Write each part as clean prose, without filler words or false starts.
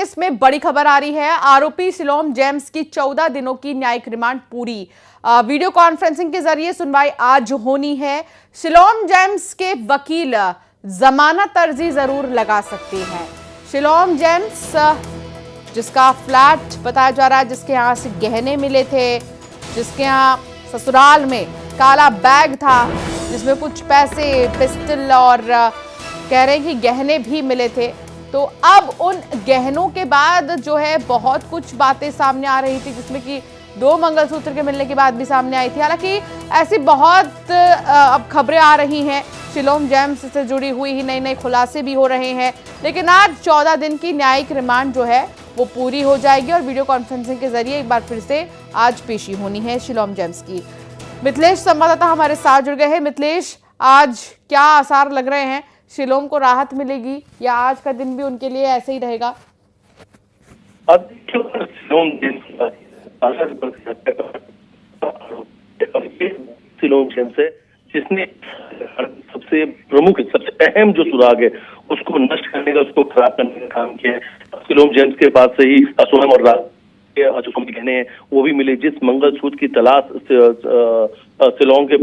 Case में बड़ी खबर आ रही है। आरोपी शिलोम जेम्स की 14 दिनों की न्यायिक रिमांड पूरी। वीडियो कॉन्फ्रेंसिंग के जरिए सुनवाई आज होनी है। शिलोम जेम्स के वकील जमानत अर्जी जरूर लगा सकते हैं। शिलोम जेम्स जिसका फ्लैट बताया जा रहा है, जिसके यहाँ से गहने मिले थे, जिसके यहाँ ससुराल में काला बैग था जिसमें कुछ पैसे, पिस्टल और कह रहे हैं कि गहने भी मिले थे। तो अब उन गहनों के बाद जो है बहुत कुछ बातें सामने आ रही थी, जिसमें कि 2 मंगलसूत्र के मिलने के बाद भी सामने आई थी। हालांकि ऐसी बहुत अब खबरें आ रही हैं, शिलोम जेम्स से जुड़ी हुई ही नए नए खुलासे भी हो रहे हैं। लेकिन आज 14 दिन की न्यायिक रिमांड जो है वो पूरी हो जाएगी और वीडियो कॉन्फ्रेंसिंग के जरिए एक बार फिर से आज पेशी होनी है शिलोम जेम्स की। मिथिलेश संवाददाता हमारे साथ जुड़ गए हैं। मिथिलेश, आज क्या आसार लग रहे हैं? शिलोम को राहत मिलेगी या आज का दिन भी उनके लिए ऐसे ही रहेगा? शिलोम जेम्स है जिसने सबसे प्रमुख, सबसे अहम जो सुराग है उसको नष्ट करने का, उसको खराब करने का काम किया है। शिलोम जेम्स के पास से ही सोनम और राज जो गहने हैं वो भी मिले। जिस मंगलसूत्र की तलाश शिलोंग के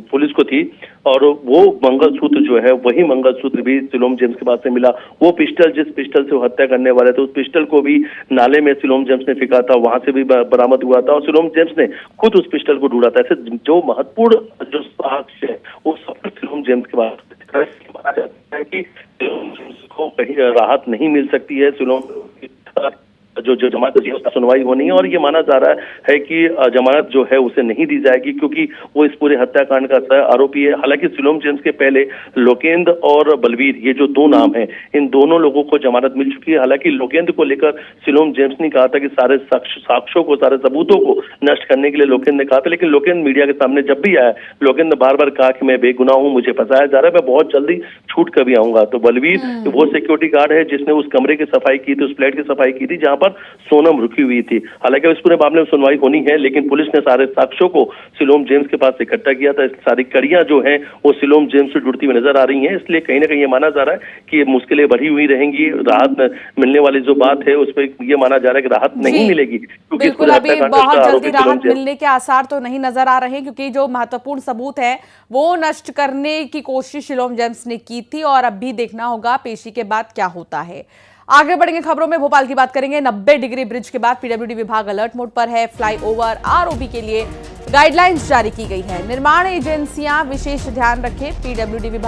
पुलिस को थी और वो मंगलसूत्र जो है वही मंगलसूत्र भी शिलोम जेम्स के पास से मिला। वो पिस्टल, जिस पिस्टल से वो हत्या करने वाले थे, उस पिस्टल को भी नाले में शिलोम जेम्स ने फेंका था, वहां से भी बरामद हुआ था और शिलोम जेम्स ने खुद उस पिस्टल को ढूंढा था। ऐसे जो महत्वपूर्ण जो साक्ष्य है वो सब शिलोम जेम्स के पास माना जाता है कि शिलोम जेम्स को कहीं राहत नहीं मिल सकती है। शिलोम जो जमानत है उसका सुनवाई होनी है और ये माना जा रहा है कि जमानत जो है उसे नहीं दी जाएगी क्योंकि वो इस पूरे हत्याकांड का आरोपी है। हालांकि शिलोम जेम्स के पहले लोकेंद्र और बलवीर, ये जो 2 नाम हैं, इन दोनों लोगों को जमानत मिल चुकी है। हालांकि लोकेंद्र को लेकर शिलोम जेम्स ने कहा था कि सारे साक्ष्यों को, सारे सबूतों को नष्ट करने के लिए लोकेंद्र ने कहा था, लेकिन लोकेंद्र मीडिया के सामने जब भी आया, लोकेंद्र बार बार कहा कि मैं बेगुनाह हूं, मुझे फंसाया जा रहा है, मैं बहुत जल्दी छूट कर भी आऊंगा। तो बलवीर वो सिक्योरिटी गार्ड है जिसने उस कमरे की सफाई की थी, उस फ्लैट की सफाई की थी जहां पर सोनम रुकी हुई थी। हालांकि इस पूरे मामले में सुनवाई होनी है, लेकिन पुलिस ने सारे साक्ष्यों को शिलोम जेम्स के पास इकट्ठा किया था। सारी कड़ियां जो हैं वो शिलोम जेम्स से जुड़ती हुई नजर आ रही हैं, इसलिए कहीं ना कहीं ये माना जा रहा है कि ये मुश्किलें बढ़ी हुई रहेंगी। राहत मिलने वाली जो बात है उस पर ये माना जा रहा है कि राहत नहीं मिलेगी क्योंकि बिल्कुल अभी बहुत जल्दी राहत मिलने के आसार तो नहीं नजर आ रहे, क्योंकि जो महत्वपूर्ण सबूत है वो नष्ट करने की कोशिश शिलोम जेम्स ने की थी और अब भी देखना होगा पेशी के बाद क्या होता है। आगे बढ़ेंगे खबरों में, भोपाल की बात करेंगे। 90 डिग्री ब्रिज के बाद पीडब्ल्यूडी विभाग अलर्ट मोड पर है। फ्लाईओवर आरओबी के लिए गाइडलाइंस जारी की गई है। निर्माण एजेंसियां विशेष ध्यान रखें, पीडब्ल्यूडी विभाग